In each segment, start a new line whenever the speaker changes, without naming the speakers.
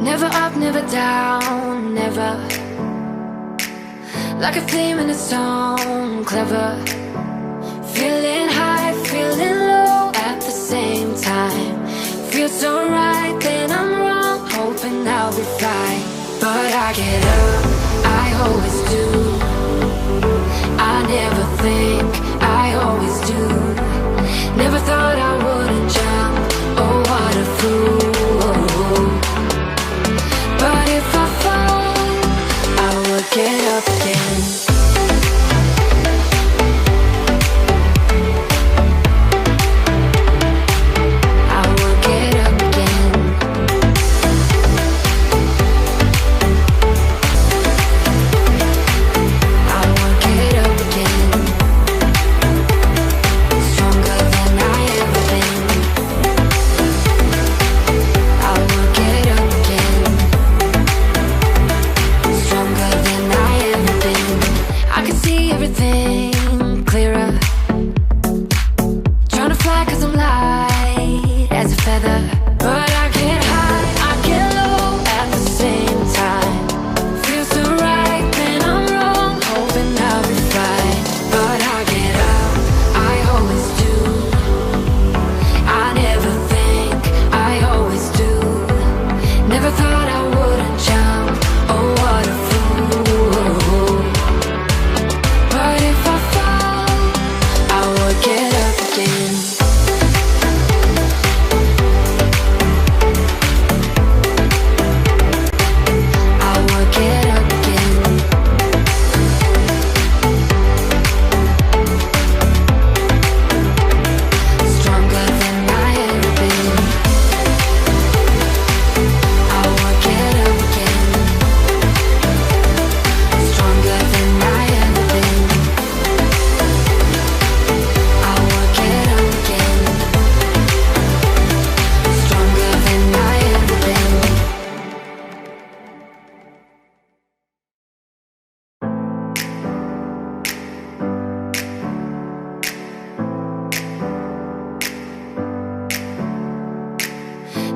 Never up, never down, never. Like a theme in a song, clever. Feeling high, feeling low at the same time. Feels so right, then I'm wrong, hoping I'll be fine. But I get up, I always do. I never think, I always do. Never thought I wouldn't jump, oh what a fool. But if I fall, I will get up again.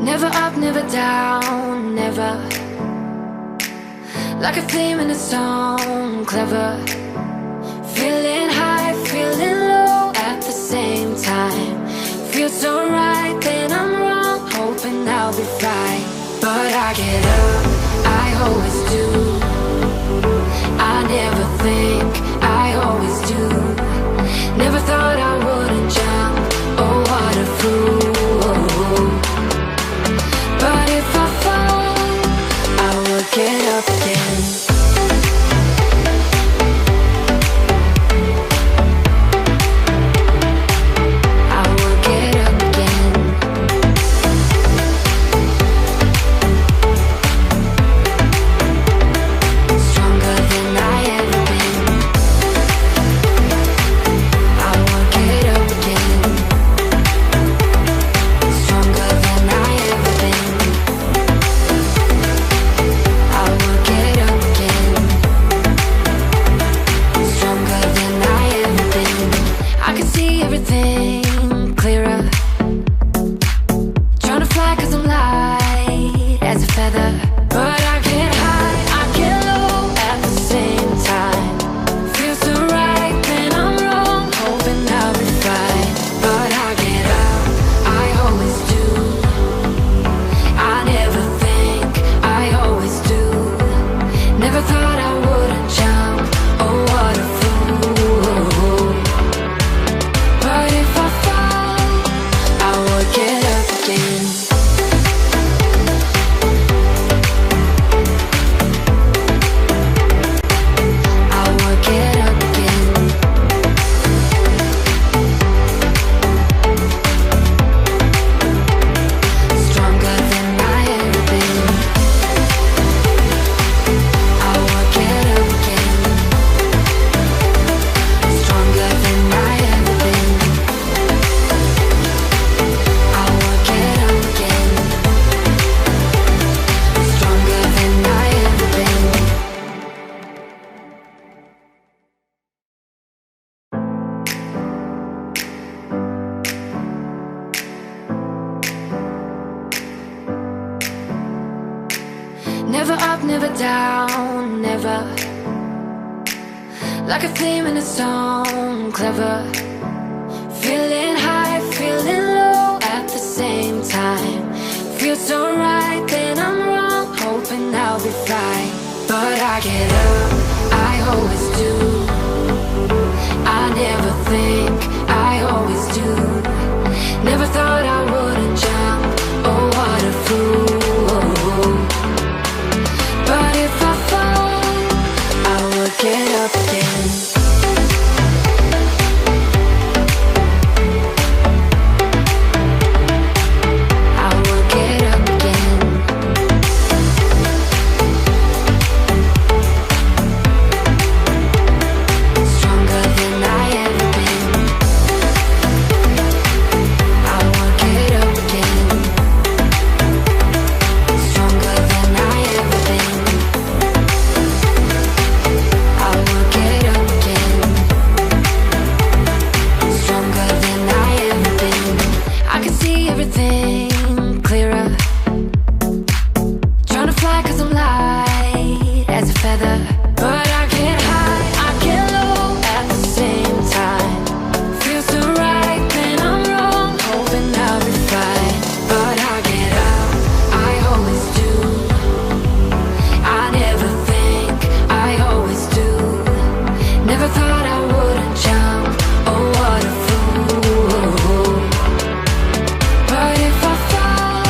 Never up, never down, never. Like a theme in a song, clever. Feeling high, feeling low at the same time. Feels so right, then I'm wrong, hoping I'll be fine. But I get up, I always do. I never think, I always do. Never thought I wouldn't jump, oh what a fool. But if I fall, I will get up again. I will get up again. Never up, never down, never. Like a theme in a song, clever. Feeling high, feeling low at the same time. Feels so right, then I'm wrong, hoping I'll be fine. But I get up, I always do. I never think, I always do. Never thought I wouldn't jump, oh what a fool. But if I fall, I will get up again. I will get up again. Stronger than I ever been. I will get up again. Stronger than I ever been. I will get up again. Stronger than I ever been. I can see everything clearer. Trying to fly 'cause I'm light as a feather. But I get high, I get low at the same time. Feels so right, then I'm wrong, hoping I'll be fine. But I get up, I always do. I never think, I always do. Never thought I wouldn't jump, oh what a fool. But if I fall,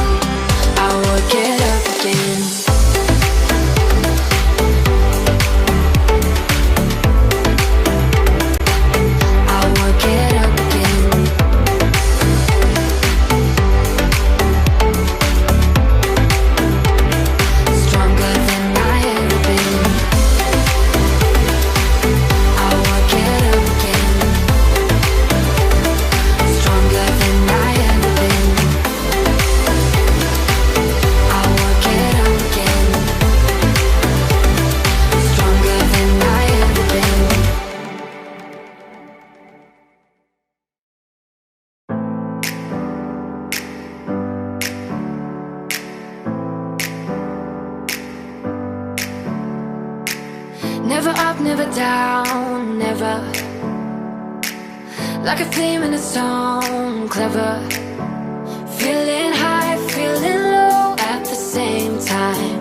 I will get up again. I will get up again. Stronger than I ever been. I will get up again. Stronger than I ever been. I will get up again. Stronger than I ever been. Never up, never down, never. Like a theme in a song, clever. Feeling high, feeling low at the same time.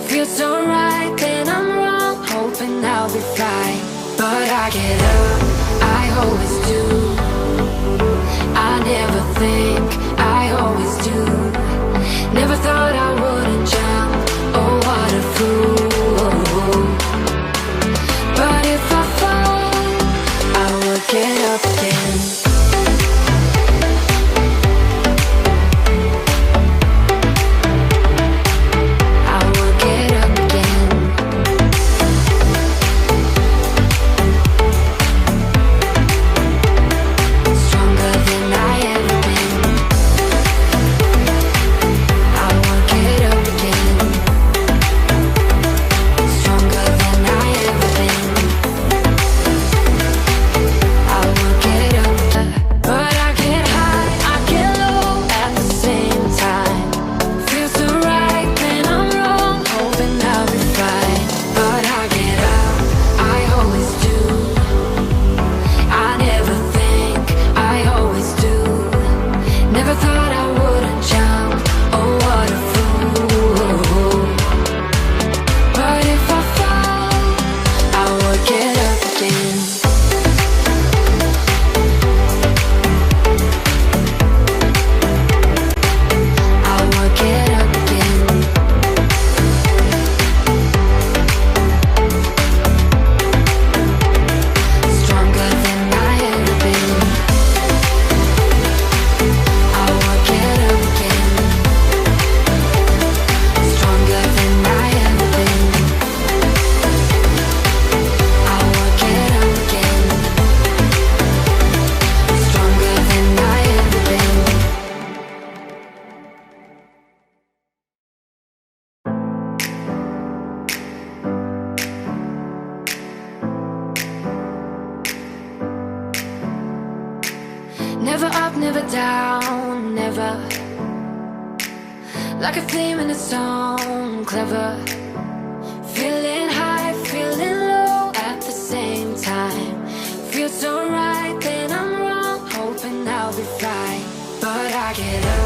Feels so right, then I'm wrong, hoping I'll be fine. But I get up, I always do. I never think, I always do. Never thought I wouldn't jump, oh what a fool. But if I fall, I will get up again. I will get up again. Stronger than I ever been. I will get up again. Stronger than I ever been. I will get up, but I get high, I get low at the same time. Feels so right, then I'm wrong, hoping I'll be fine. But I get up, I always do. I never think, I always do. Never thought I wouldn't jump, oh what a fool. But if I fall, I will get up again. I will get up again. Stronger than I ever been. I will get up again. Stronger than I ever been. I will get up again. Stronger than I ever been. Never up, never down, never. like a theme in a song, clever. Feeling high, feeling low at the same time. Feels so right, then I'm wrong, hoping I'll be fine. But I get up